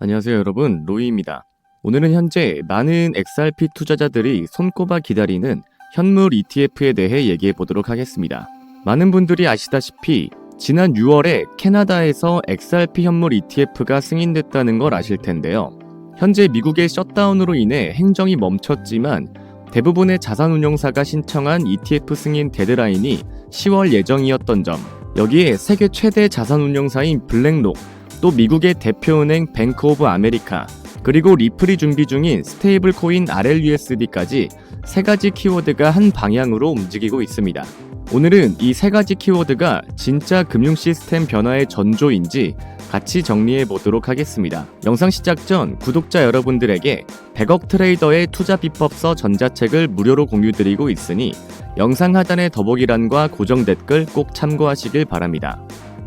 안녕하세요 여러분, 로이입니다. 오늘은 현재 많은 XRP 투자자들이 손꼽아 기다리는 현물 ETF에 대해 얘기해 보도록 하겠습니다. 많은 분들이 아시다시피 지난 6월에 캐나다에서 XRP 현물 ETF가 승인됐다는 걸 아실 텐데요. 현재 미국의 셧다운으로 인해 행정이 멈췄지만 대부분의 자산운용사가 신청한 ETF 승인 데드라인이 10월 예정이었던 점, 여기에 세계 최대 자산운용사인 블랙록, 또 미국의 대표은행 뱅크 오브 아메리카, 그리고 리플이 준비 중인 스테이블 코인 RLUSD까지 세 가지 키워드가 한 방향으로 움직이고 있습니다. 오늘은 이 세 가지 키워드가 진짜 금융 시스템 변화의 전조인지 같이 정리해 보도록 하겠습니다. 영상 시작 전 구독자 여러분들에게 100억 트레이더의 투자 비법서 전자책을 무료로 공유드리고 있으니 영상 하단의 더보기란과 고정 댓글 꼭 참고하시길 바랍니다.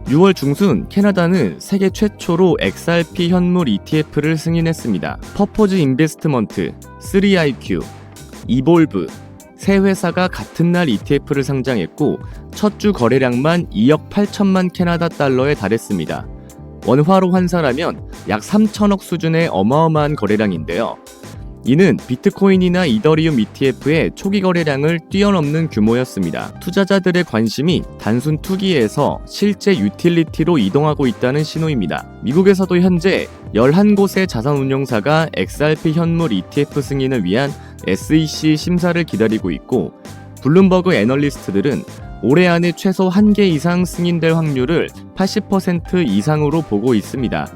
6월 중순 캐나다는 세계 최초로 XRP 현물 ETF를 승인했습니다. 퍼포즈 인베스트먼트, 3IQ, 이볼브 세 회사가 같은 날 ETF를 상장했고 첫 주 거래량만 2억 8천만 캐나다 달러에 달했습니다. 원화로 환산하면 약 3천억 수준의 어마어마한 거래량인데요. 이는 비트코인이나 이더리움 ETF의 초기 거래량을 뛰어넘는 규모였습니다. 투자자들의 관심이 단순 투기에서 실제 유틸리티로 이동하고 있다는 신호입니다. 미국에서도 현재 11곳의 자산운용사가 XRP 현물 ETF 승인을 위한 SEC 심사를 기다리고 있고, 블룸버그 애널리스트들은 올해 안에 최소 1개 이상 승인될 확률을 80% 이상으로 보고 있습니다.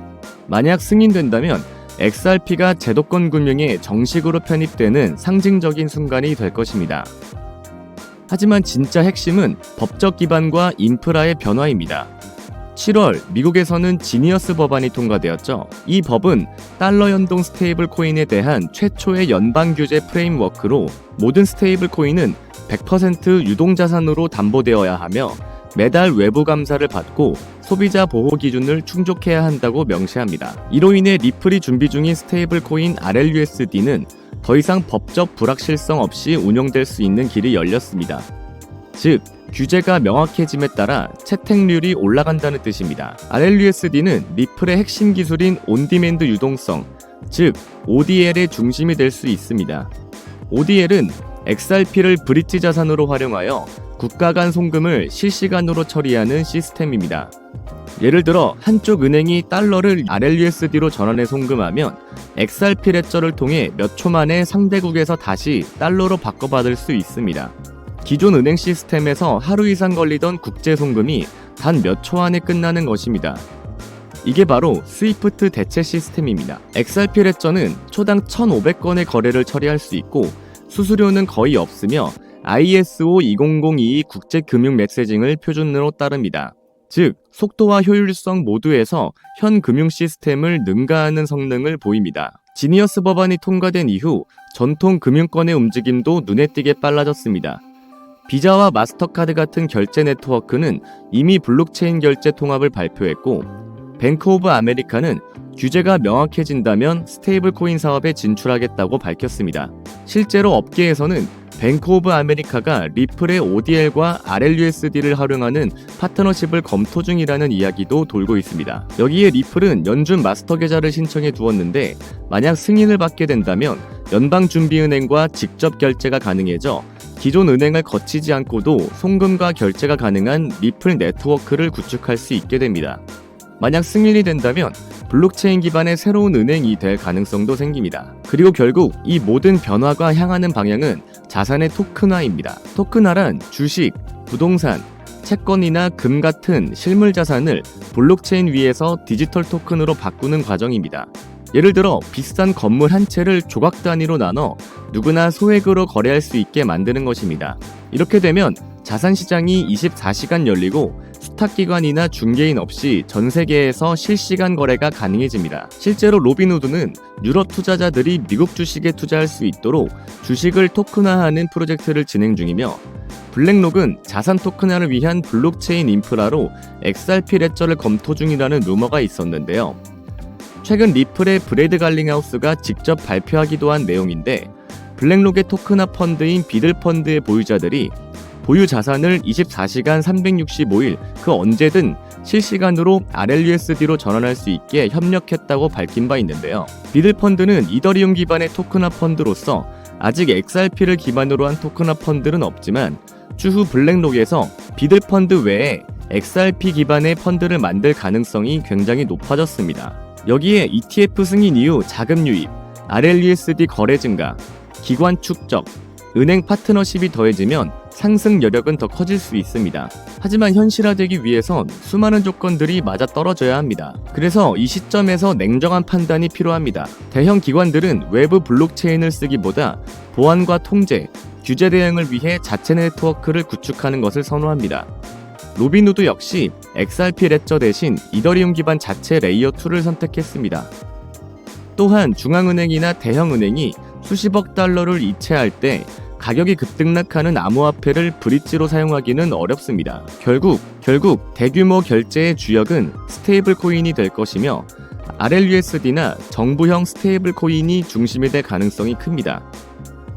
만약 승인된다면 XRP가 제도권 금융에 정식으로 편입되는 상징적인 순간이 될 것입니다. 하지만 진짜 핵심은 법적 기반과 인프라의 변화입니다. 7월 미국에서는 지니어스 법안이 통과되었죠. 이 법은 달러 연동 스테이블 코인에 대한 최초의 연방 규제 프레임워크로 모든 스테이블 코인은 100% 유동자산으로 담보되어야 하며 매달 외부 감사를 받고 소비자 보호 기준을 충족해야 한다고 명시합니다. 이로 인해 리플이 준비 중인 스테이블 코인 RLUSD는 더 이상 법적 불확실성 없이 운용될 수 있는 길이 열렸습니다. 즉, 규제가 명확해짐에 따라 채택률이 올라간다는 뜻입니다. RLUSD는 리플의 핵심 기술인 온디맨드 유동성, 즉 ODL의 중심이 될 수 있습니다. ODL은 XRP를 브릿지 자산으로 활용하여 국가 간 송금을 실시간으로 처리하는 시스템입니다. 예를 들어 한쪽 은행이 달러를 RLUSD로 전환해 송금하면 XRP 레저를 통해 몇 초 만에 상대국에서 다시 달러로 바꿔받을 수 있습니다. 기존 은행 시스템에서 하루 이상 걸리던 국제 송금이 단 몇 초 안에 끝나는 것입니다. 이게 바로 스위프트 대체 시스템입니다. XRP 레저는 초당 1,500건의 거래를 처리할 수 있고 수수료는 거의 없으며 ISO 20022 국제금융 메시징을 표준으로 따릅니다. 즉, 속도와 효율성 모두에서 현 금융 시스템을 능가하는 성능을 보입니다. 지니어스 법안이 통과된 이후 전통 금융권의 움직임도 눈에 띄게 빨라졌습니다. 비자와 마스터카드 같은 결제 네트워크는 이미 블록체인 결제 통합을 발표했고, 뱅크 오브 아메리카는 규제가 명확해진다면 스테이블 코인 사업에 진출하겠다고 밝혔습니다. 실제로 업계에서는 뱅크 오브 아메리카가 리플의 ODL과 RLUSD를 활용하는 파트너십을 검토 중이라는 이야기도 돌고 있습니다. 여기에 리플은 연준 마스터 계좌를 신청해 두었는데 만약 승인을 받게 된다면 연방준비은행과 직접 결제가 가능해져 기존 은행을 거치지 않고도 송금과 결제가 가능한 리플 네트워크를 구축할 수 있게 됩니다. 만약 승인이 된다면 블록체인 기반의 새로운 은행이 될 가능성도 생깁니다. 그리고 결국 이 모든 변화가 향하는 방향은 자산의 토큰화입니다. 토큰화란 주식, 부동산, 채권이나 금 같은 실물 자산을 블록체인 위에서 디지털 토큰으로 바꾸는 과정입니다. 예를 들어 비싼 건물 한 채를 조각 단위로 나눠 누구나 소액으로 거래할 수 있게 만드는 것입니다. 이렇게 되면 자산 시장이 24시간 열리고 수탁기관이나 중개인 없이 전 세계에서 실시간 거래가 가능해집니다. 실제로 로빈후드는 유럽 투자자들이 미국 주식에 투자할 수 있도록 주식을 토큰화하는 프로젝트를 진행 중이며, 블랙록은 자산 토큰화를 위한 블록체인 인프라로 XRP 레저를 검토 중이라는 루머가 있었는데요. 최근 리플의 브래드 갈링하우스가 직접 발표하기도 한 내용인데, 블랙록의 토큰화 펀드인 비들 펀드의 보유자들이 보유 자산을 24시간 365일 그 언제든 실시간으로 RLUSD로 전환할 수 있게 협력했다고 밝힌 바 있는데요. 비들펀드는 이더리움 기반의 토큰화 펀드로서 아직 XRP를 기반으로 한 토큰화 펀드는 없지만 추후 블랙록에서 비들펀드 외에 XRP 기반의 펀드를 만들 가능성이 굉장히 높아졌습니다. 여기에 ETF 승인 이후 자금 유입, RLUSD 거래 증가, 기관 축적, 은행 파트너십이 더해지면 상승 여력은 더 커질 수 있습니다. 하지만 현실화되기 위해선 수많은 조건들이 맞아떨어져야 합니다. 그래서 이 시점에서 냉정한 판단이 필요합니다. 대형 기관들은 외부 블록체인을 쓰기보다 보안과 통제, 규제 대응을 위해 자체 네트워크를 구축하는 것을 선호합니다. 로빈후드 역시 XRP 레저 대신 이더리움 기반 자체 레이어 2를 선택했습니다. 또한 중앙은행이나 대형은행이 수십억 달러를 이체할 때 가격이 급등락하는 암호화폐를 브릿지로 사용하기는 어렵습니다. 결국 대규모 결제의 주역은 스테이블 코인이 될 것이며 RLUSD나 정부형 스테이블 코인이 중심이 될 가능성이 큽니다.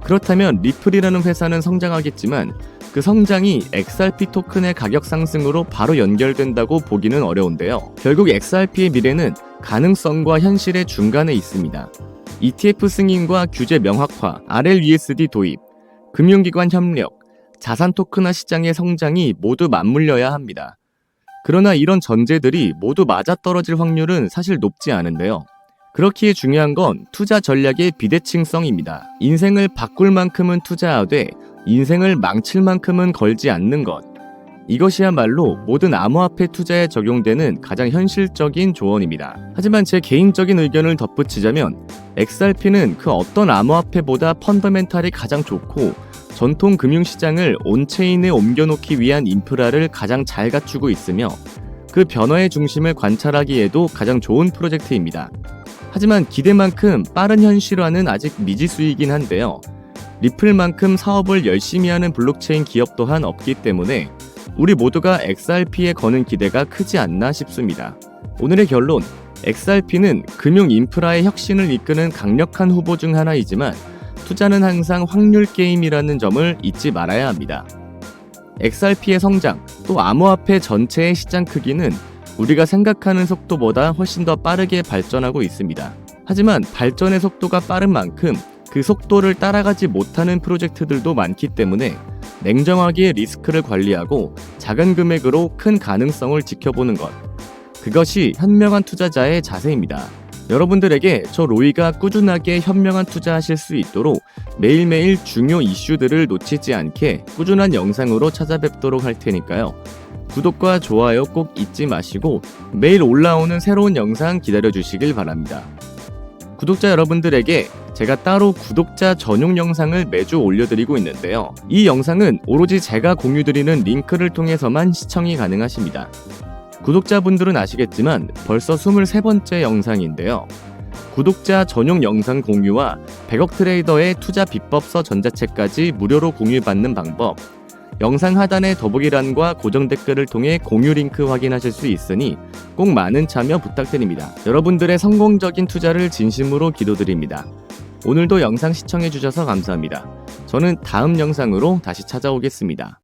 그렇다면 리플이라는 회사는 성장하겠지만 그 성장이 XRP 토큰의 가격 상승으로 바로 연결된다고 보기는 어려운데요. 결국 XRP의 미래는 가능성과 현실의 중간에 있습니다. ETF 승인과 규제 명확화, RLUSD 도입, 금융기관 협력, 자산 토큰화 시장의 성장이 모두 맞물려야 합니다. 그러나 이런 전제들이 모두 맞아떨어질 확률은 사실 높지 않은데요. 그렇기에 중요한 건 투자 전략의 비대칭성입니다. 인생을 바꿀 만큼은 투자하되 인생을 망칠 만큼은 걸지 않는 것. 이것이야말로 모든 암호화폐 투자에 적용되는 가장 현실적인 조언입니다. 하지만 제 개인적인 의견을 덧붙이자면 XRP는 그 어떤 암호화폐보다 펀더멘탈이 가장 좋고 전통 금융시장을 온체인에 옮겨놓기 위한 인프라를 가장 잘 갖추고 있으며 그 변화의 중심을 관찰하기에도 가장 좋은 프로젝트입니다. 하지만 기대만큼 빠른 현실화는 아직 미지수이긴 한데요. 리플만큼 사업을 열심히 하는 블록체인 기업 또한 없기 때문에 우리 모두가 XRP에 거는 기대가 크지 않나 싶습니다. 오늘의 결론, XRP는 금융 인프라의 혁신을 이끄는 강력한 후보 중 하나이지만 투자는 항상 확률 게임이라는 점을 잊지 말아야 합니다. XRP의 성장, 또 암호화폐 전체의 시장 크기는 우리가 생각하는 속도보다 훨씬 더 빠르게 발전하고 있습니다. 하지만 발전의 속도가 빠른 만큼 그 속도를 따라가지 못하는 프로젝트들도 많기 때문에 냉정하게 리스크를 관리하고 작은 금액으로 큰 가능성을 지켜보는 것. 그것이 현명한 투자자의 자세입니다. 여러분들에게 저 로이가 꾸준하게 현명한 투자하실 수 있도록 매일매일 중요 이슈들을 놓치지 않게 꾸준한 영상으로 찾아뵙도록 할 테니까요. 구독과 좋아요 꼭 잊지 마시고 매일 올라오는 새로운 영상 기다려주시길 바랍니다. 구독자 여러분들에게 제가 따로 구독자 전용 영상을 매주 올려드리고 있는데요. 이 영상은 오로지 제가 공유드리는 링크를 통해서만 시청이 가능하십니다. 구독자분들은 아시겠지만 벌써 23번째 영상인데요. 구독자 전용 영상 공유와 100억 트레이더의 투자 비법서 전자책까지 무료로 공유받는 방법, 영상 하단의 더보기란과 고정 댓글을 통해 공유 링크 확인하실 수 있으니 꼭 많은 참여 부탁드립니다. 여러분들의 성공적인 투자를 진심으로 기도드립니다. 오늘도 영상 시청해주셔서 감사합니다. 저는 다음 영상으로 다시 찾아오겠습니다.